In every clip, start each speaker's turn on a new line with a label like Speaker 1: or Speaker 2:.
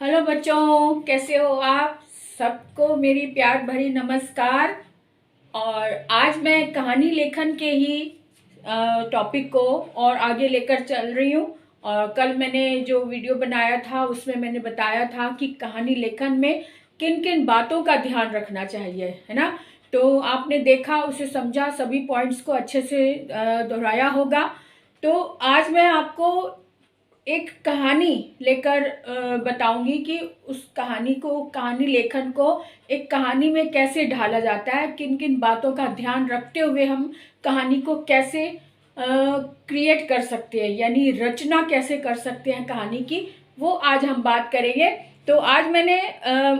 Speaker 1: Hello बच्चों, कैसे हो आप? सबको मेरी प्यार भरी नमस्कार। और आज मैं कहानी लेखन के ही टॉपिक को और आगे लेकर चल रही हूँ। और कल मैंने जो वीडियो बनाया था उसमें मैंने बताया था कि कहानी लेखन में किन किन बातों का ध्यान रखना चाहिए, है ना। तो आपने देखा, उसे समझा, सभी पॉइंट्स को अच्छे से दोहराया होगा। तो आज मैं आपको एक कहानी लेकर बताऊंगी कि उस कहानी लेखन को एक कहानी में कैसे ढाला जाता है, किन किन बातों का ध्यान रखते हुए हम कहानी को कैसे क्रिएट कर सकते हैं, यानी रचना कैसे कर सकते हैं कहानी की, वो आज हम बात करेंगे। तो आज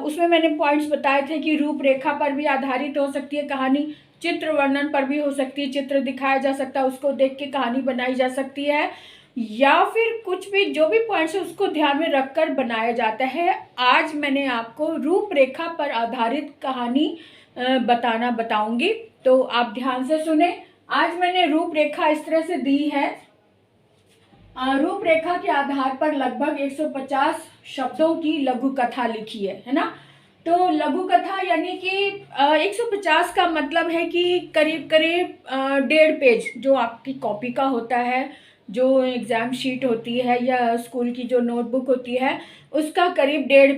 Speaker 1: उसमें मैंने पॉइंट्स बताए थे कि रूपरेखा पर भी आधारित हो सकती है कहानी, चित्र वर्णन पर भी हो सकती है, चित्र दिखाया जा सकता है, उसको देख के कहानी बनाई जा सकती है, या फिर कुछ भी जो भी पॉइंट्स है उसको ध्यान में रखकर बनाया जाता है। आज मैंने आपको रूपरेखा पर आधारित कहानी बताऊंगी, तो आप ध्यान से सुने। आज मैंने रूपरेखा इस तरह से दी है। रूपरेखा के आधार पर लगभग 150 शब्दों की लघु कथा लिखी है ना। तो लघु कथा यानी कि 150 का मतलब है कि करीब करीब 1.5 पेज जो आपकी कॉपी का होता है, जो एग्ज़ाम शीट होती है या स्कूल की जो नोटबुक होती है, उसका करीब 1.5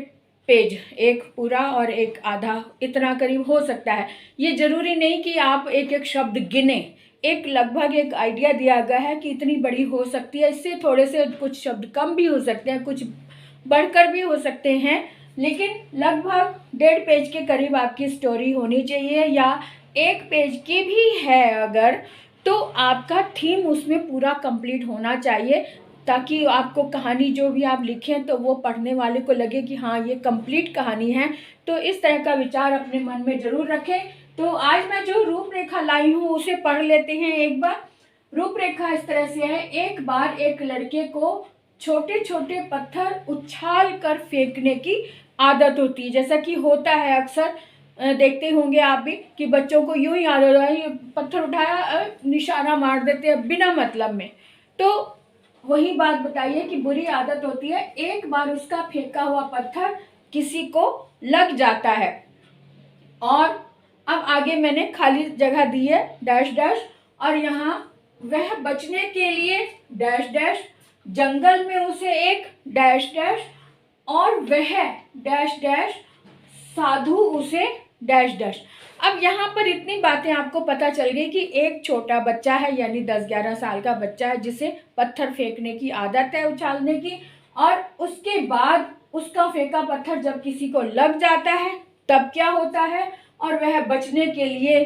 Speaker 1: पेज, एक पूरा और एक आधा, इतना करीब हो सकता है। ये ज़रूरी नहीं कि आप एक एक शब्द गिने, एक लगभग एक आइडिया दिया गया है कि इतनी बड़ी हो सकती है। इससे थोड़े से कुछ शब्द कम भी हो सकते हैं, कुछ बढ़कर भी हो सकते हैं, लेकिन लगभग 1.5 पेज के करीब आपकी स्टोरी होनी चाहिए। या 1 पेज की भी है अगर, तो आपका थीम उसमें पूरा कंप्लीट होना चाहिए, ताकि आपको कहानी जो भी आप लिखें तो वो पढ़ने वाले को लगे कि हाँ, ये कंप्लीट कहानी है। तो इस तरह का विचार अपने मन में ज़रूर रखें। तो आज मैं जो रूपरेखा लाई हूँ उसे पढ़ लेते हैं एक बार। रूपरेखा इस तरह से है। एक बार एक लड़के को छोटे छोटे पत्थर उछाल कर फेंकने की आदत होती है, जैसा कि होता है अक्सर, देखते होंगे आप भी कि बच्चों को यूं ही आदत है, ये पत्थर उठाया निशाना मार देते हैं बिना मतलब में। तो वही बात बताइए कि बुरी आदत होती है। एक बार उसका फेंका हुआ पत्थर किसी को लग जाता है, और अब आगे मैंने खाली जगह दी है डैश डैश, और यहाँ वह बचने के लिए डैश डैश, जंगल में उसे एक डैश डैश, और वह डैश डैश, साधु उसे डैश डैश। अब यहाँ पर इतनी बातें आपको पता चल गई कि एक छोटा बच्चा है, यानी 10-11 साल का बच्चा है, जिसे पत्थर फेंकने की आदत है, उछालने की, और उसके बाद उसका फेंका पत्थर जब किसी को लग जाता है तब क्या होता है, और वह बचने के लिए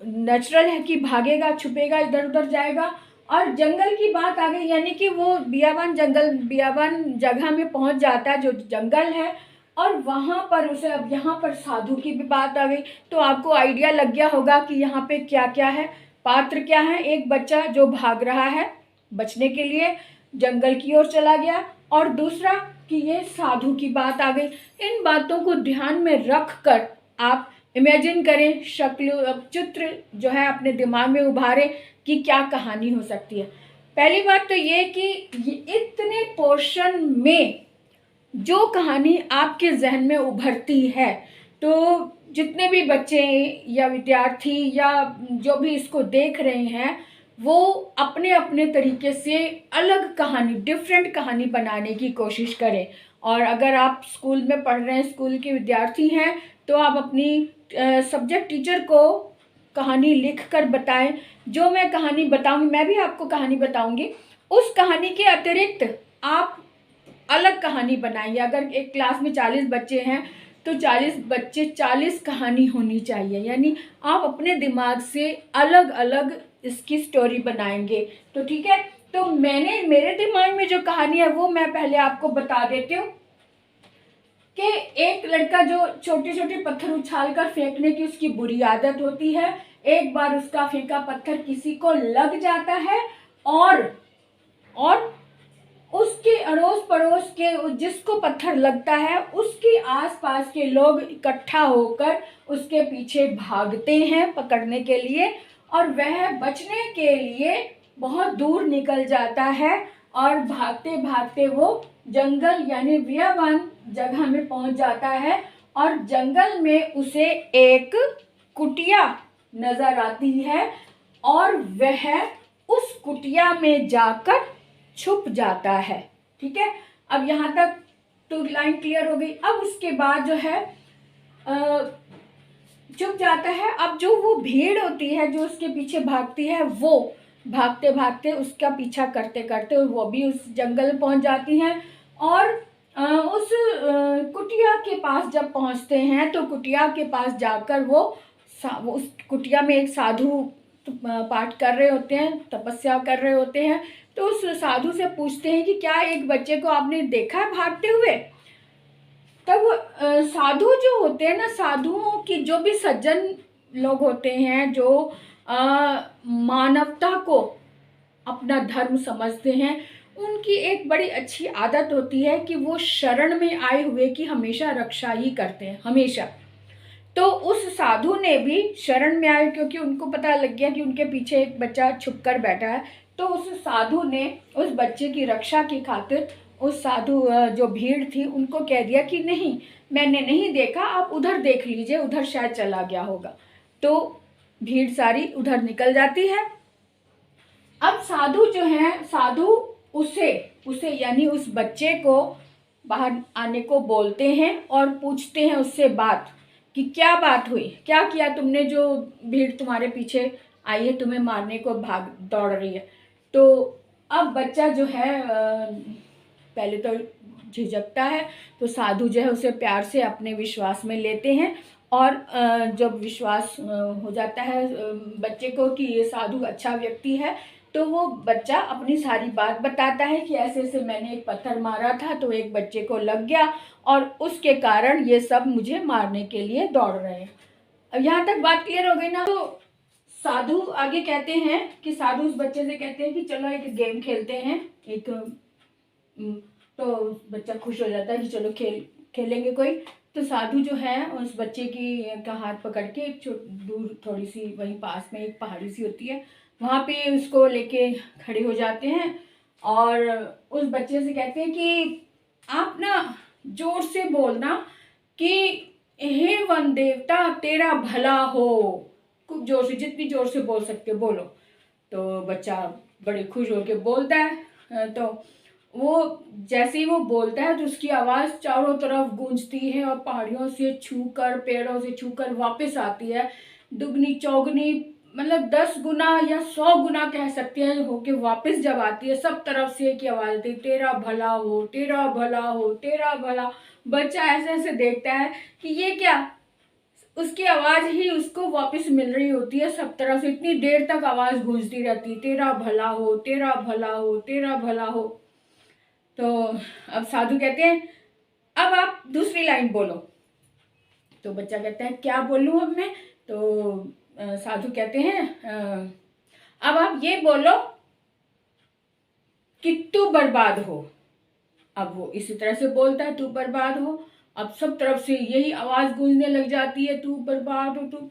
Speaker 1: नेचुरल है कि भागेगा, छुपेगा, इधर उधर जाएगा। और जंगल की बात आ गई, यानी कि वो बियाबान जगह में पहुंच जाता है जो जंगल है, और वहां पर उसे, अब यहाँ पर साधु की भी बात आ गई, तो आपको आइडिया लग गया होगा कि यहाँ पे क्या क्या है, पात्र क्या है। एक बच्चा जो भाग रहा है बचने के लिए, जंगल की ओर चला गया, और दूसरा कि ये साधु की बात आ गई। इन बातों को ध्यान में रख कर आप इमेजिन करें, चित्र जो है अपने दिमाग में उभारें कि क्या कहानी हो सकती है। पहली बात तो ये कि इतने पोर्शन में जो कहानी आपके जहन में उभरती है, तो जितने भी बच्चे या विद्यार्थी या जो भी इसको देख रहे हैं, वो अपने अपने तरीके से अलग कहानी, डिफरेंट कहानी बनाने की कोशिश करें। और अगर आप स्कूल में पढ़ रहे हैं, स्कूल के विद्यार्थी हैं, तो आप अपनी सब्जेक्ट टीचर को कहानी लिख कर बताएं। जो मैं कहानी बताऊंगी, मैं भी आपको कहानी बताऊंगी, उस कहानी के अतिरिक्त आप अलग कहानी बनाइए। अगर एक क्लास में 40 बच्चे हैं तो 40 बच्चे 40 कहानी होनी चाहिए, यानी आप अपने दिमाग से अलग अलग इसकी स्टोरी बनाएंगे। तो ठीक है, तो मेरे दिमाग में जो कहानी है वो मैं पहले आपको बता देती हूँ कि एक लड़का जो छोटे छोटे पत्थर उछाल कर फेंकने की उसकी बुरी आदत होती है। एक बार उसका फेंका पत्थर किसी को लग जाता है, और उसके अड़ोस पड़ोस के जिसको पत्थर लगता है उसके आसपास के लोग इकट्ठा होकर उसके पीछे भागते हैं पकड़ने के लिए, और वह बचने के लिए बहुत दूर निकल जाता है और भागते भागते वो जंगल यानी बियाबान जगह में पहुंच जाता है और जंगल में उसे एक कुटिया नजर आती है और वह उस कुटिया में जाकर छुप जाता है। ठीक है, अब यहाँ तक तो लाइन क्लियर हो गई। अब उसके बाद जो है छुप जाता है। अब जो वो भीड़ होती है जो उसके पीछे भागती है, वो भागते भागते उसका पीछा करते करते वो भी उस जंगल में पहुंच जाती हैं और उस कुटिया के पास जब पहुंचते हैं तो कुटिया के पास जाकर वो उस कुटिया में एक साधु पाठ कर रहे होते हैं, तपस्या कर रहे होते हैं। तो उस साधु से पूछते हैं कि क्या एक बच्चे को आपने देखा है भागते हुए? तब साधु जो होते हैं ना, साधुओं की जो भी सज्जन लोग होते हैं जो मानवता को अपना धर्म समझते हैं, उनकी एक बड़ी अच्छी आदत होती है कि वो शरण में आए हुए की हमेशा रक्षा ही करते हैं, हमेशा। तो उस साधु ने भी शरण में आए क्योंकि उनको पता लग गया कि उनके पीछे एक बच्चा छुपकर बैठा है। तो उस साधु ने उस बच्चे की रक्षा की खातिर उस साधु जो भीड़ थी उनको कह दिया कि नहीं, मैंने नहीं देखा, आप उधर देख लीजिए, उधर शायद चला गया होगा। तो भीड़ सारी उधर निकल जाती है। अब साधु जो है, साधु उसे यानी उस बच्चे को बाहर आने को बोलते हैं और पूछते हैं उससे बात कि क्या बात हुई, क्या किया तुमने जो भीड़ तुम्हारे पीछे आई है, तुम्हें मारने को भाग दौड़ रही है। तो अब बच्चा जो है पहले तो झिझकता है, तो साधु जो है उसे प्यार से अपने विश्वास में लेते हैं और जब विश्वास हो जाता है बच्चे को कि ये साधु अच्छा व्यक्ति है, तो वो बच्चा अपनी सारी बात बताता है कि ऐसे ऐसे मैंने एक पत्थर मारा था तो एक बच्चे को लग गया और उसके कारण ये सब मुझे मारने के लिए दौड़ रहे हैं। अब यहाँ तक बात क्लियर हो गई ना। तो साधु आगे कहते हैं कि साधु उस बच्चे से कहते हैं कि चलो एक गेम खेलते हैं, एक तो बच्चा खुश हो जाता है कि चलो खेलेंगे कोई। तो साधु जो है उस बच्चे का हाथ पकड़ के एक दूर थोड़ी सी वहीं पास में एक पहाड़ी सी होती है, वहाँ पे उसको लेके खड़े हो जाते हैं और उस बच्चे से कहते हैं कि आप ना जोर से बोलना कि हे वन देवता तेरा भला हो, खूब जोर से, जितनी जोर से बोल सकते बोलो। तो बच्चा बड़े खुश होकर बोलता है। तो वो जैसे ही वो बोलता है तो उसकी आवाज़ चारों तरफ गूंजती है और पहाड़ियों से छूकर, पेड़ों से छूकर वापस आती है, दुगनी चौगनी, मतलब 10 गुना या 100 गुना कह सकते हैं होके वापस जब आती है, सब तरफ से एक आवाज़ आती है, तेरा भला हो, तेरा भला हो, तेरा भला। बच्चा ऐसे ऐसे देखता है कि ये क्या, उसकी आवाज़ ही उसको वापस मिल रही होती है सब तरफ से, इतनी देर तक आवाज़ गूंजती रहती, तेरा भला हो, तेरा भला हो, तेरा भला हो। तो अब साधु कहते हैं अब आप दूसरी लाइन बोलो। तो बच्चा कहता है क्या बोलूं अब मैं? तो साधु कहते हैं अब आप ये बोलो कि तू बर्बाद हो। अब वो इसी तरह से बोलता है, तू बर्बाद हो। अब सब तरफ से यही आवाज़ गूंजने लग जाती है, तू बर्बाद हो, तू।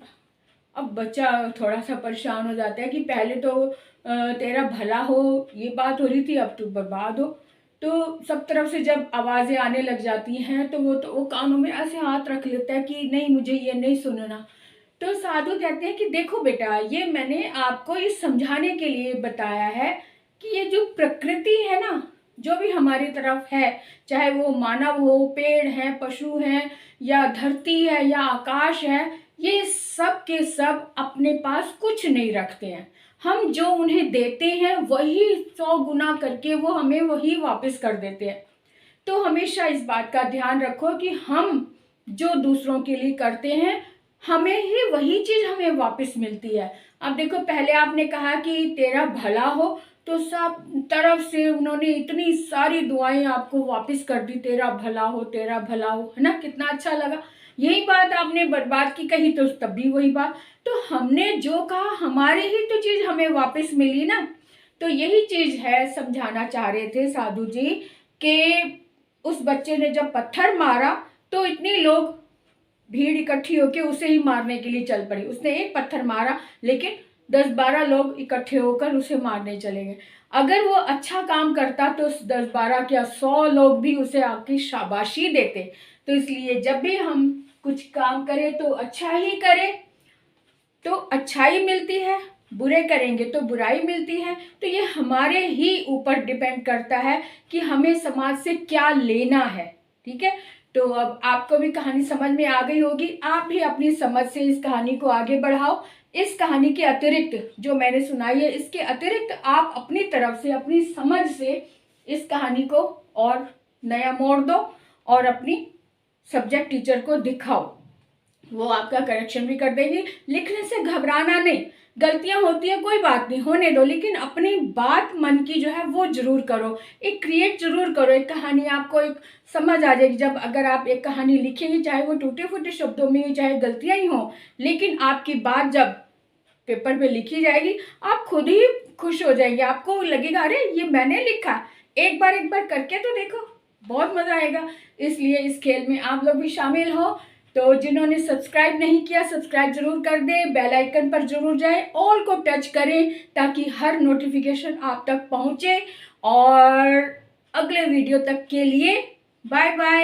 Speaker 1: अब बच्चा थोड़ा सा परेशान हो जाता है कि पहले तो तेरा भला हो ये बात हो रही थी, अब तू बर्बाद हो। तो सब तरफ से जब आवाज़ें आने लग जाती हैं तो वो कानों में ऐसे हाथ रख लेता है कि नहीं, मुझे ये नहीं सुनना। तो साधु कहते हैं कि देखो बेटा, ये मैंने आपको ये समझाने के लिए बताया है कि ये जो प्रकृति है ना, जो भी हमारी तरफ है, चाहे वो मानव हो, पेड़ हैं, पशु हैं, या धरती है, या आकाश है, ये सब के सब अपने पास कुछ नहीं रखते हैं। हम जो उन्हें देते हैं वही 100 गुना करके वो हमें वही वापस कर देते हैं। तो हमेशा इस बात का ध्यान रखो कि हम जो दूसरों के लिए करते हैं हमें ही वही चीज़ हमें वापस मिलती है। अब देखो, पहले आपने कहा कि तेरा भला हो, तो सब तरफ से उन्होंने इतनी सारी दुआएं आपको वापस कर दी, तेरा भला हो, तेरा भला हो, है ना, कितना अच्छा लगा। यही बात आपने बर्बाद की कही तो तब भी वही बात। तो हमने जो कहा हमारी ही तो चीज़ हमें वापस मिली ना। तो यही चीज़ है, समझाना चाह रहे थे साधु जी कि उस बच्चे ने जब पत्थर मारा तो इतने लोग भीड़ इकट्ठी होकर उसे ही मारने के लिए चल पड़ी। उसने एक पत्थर मारा लेकिन 10-12 लोग इकट्ठे होकर उसे मारने चले गए। अगर वो अच्छा काम करता तो 10-12 क्या 100 लोग भी उसे आपकी शाबाशी देते। तो इसलिए जब भी हम कुछ काम करें तो अच्छा ही करें तो अच्छाई मिलती है, बुरे करेंगे तो बुराई मिलती है। तो ये हमारे ही ऊपर डिपेंड करता है कि हमें समाज से क्या लेना है। ठीक है, तो अब आपको भी कहानी समझ में आ गई होगी। आप भी अपनी समझ से इस कहानी को आगे बढ़ाओ। इस कहानी के अतिरिक्त जो मैंने सुनाई है, इसके अतिरिक्त आप अपनी तरफ से, अपनी समझ से इस कहानी को और नया मोड़ दो और अपनी सब्जेक्ट टीचर को दिखाओ, वो आपका करेक्शन भी कर देगी। लिखने से घबराना नहीं, गलतियां होती है कोई बात नहीं, होने दो, लेकिन अपनी बात मन की जो है वो जरूर करो, एक क्रिएट जरूर करो। एक कहानी आपको एक समझ आ जाएगी जब अगर आप एक कहानी लिखेंगे, चाहे वो टूटे फूटे शब्दों में ही, चाहे गलतियां ही हो, लेकिन आपकी बात जब पेपर पे लिखी जाएगी आप खुद ही खुश हो जाएंगे। आपको लगेगा अरे ये मैंने लिखा, एक बार करके तो देखो, बहुत मजा आएगा। इसलिए इस खेल में आप लोग भी शामिल हो। तो जिन्होंने सब्सक्राइब नहीं किया, सब्सक्राइब जरूर कर दें, बेल आइकन पर जरूर जाएं, ऑल को टच करें ताकि हर नोटिफिकेशन आप तक पहुंचे। और अगले वीडियो तक के लिए बाय बाय।